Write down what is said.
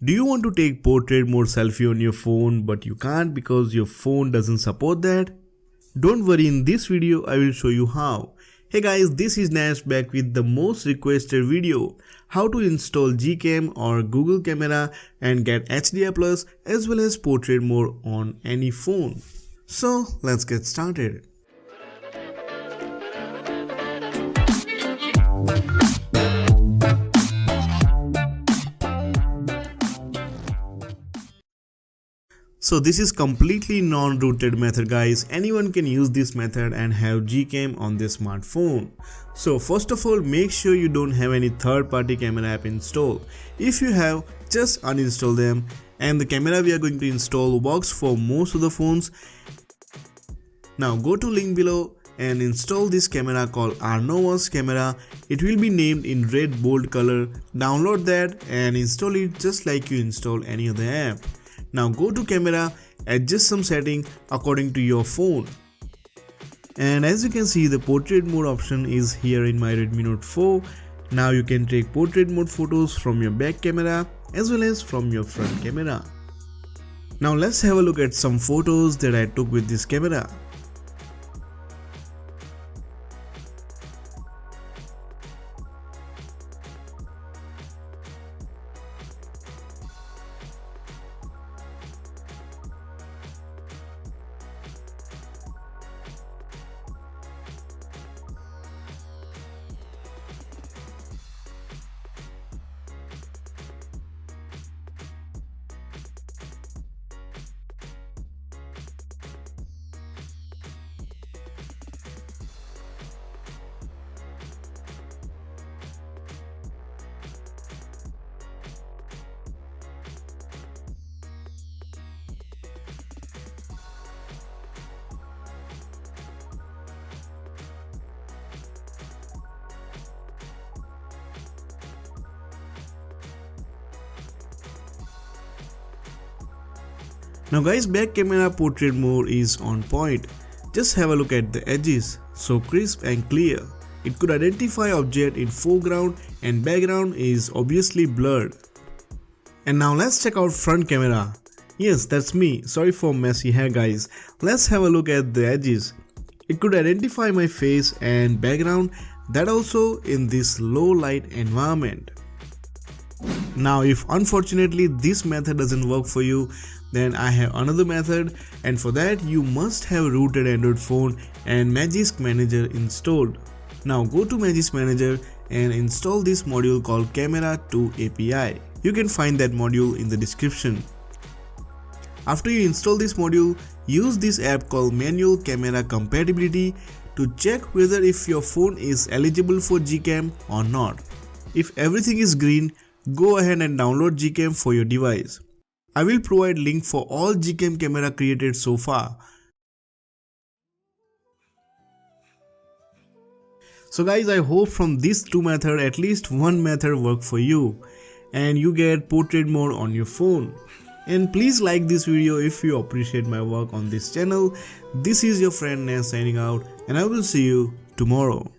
Do you want to take portrait mode selfie on your phone but you can't because your phone doesn't support that? Don't worry, in this video I will show you how. Hey guys, this is Nash back with the most requested video, how to install Gcam or Google Camera and get HDR Plus as well as portrait mode on any phone. So let's get started. So this is completely non-rooted method guys. Anyone can use this method and have Gcam on their smartphone. So first of all, make sure you don't have any third-party camera app installed. If you have, just uninstall them, and the camera we are going to install works for most of the phones. Now go to link below and install this camera called Arnova's camera. It will be named in red bold color. Download that and install it just like you install any other app. Now go to camera, adjust some setting according to your phone. And as you can see, the portrait mode option is here in my Redmi Note 4. Now you can take portrait mode photos from your back camera as well as from your front camera. Now let's have a look at some photos that I took with this camera. Now guys, back camera portrait mode is on point. Just have a look at the edges, so crisp and clear. It could identify object in foreground and background is obviously blurred. And now let's check out front camera. Yes, that's me. Sorry for messy hair guys. Let's have a look at the edges. It could identify my face and background, that also in this low light environment. Now if unfortunately this method doesn't work for you, then I have another method, and for that you must have rooted Android phone and Magisk Manager installed. Now go to Magisk Manager and install this module called Camera 2 API. You can find that module in the description. After you install this module, use this app called Manual Camera Compatibility to check whether if your phone is eligible for Gcam or not. If everything is green, go ahead and download Gcam for your device. I will provide link for all Gcam camera created so far. So guys, I hope from these two methods at least one method work for you and you get portrait mode on your phone. And please like this video if you appreciate my work on this channel. This is your friend Nash signing out, and I will see you tomorrow.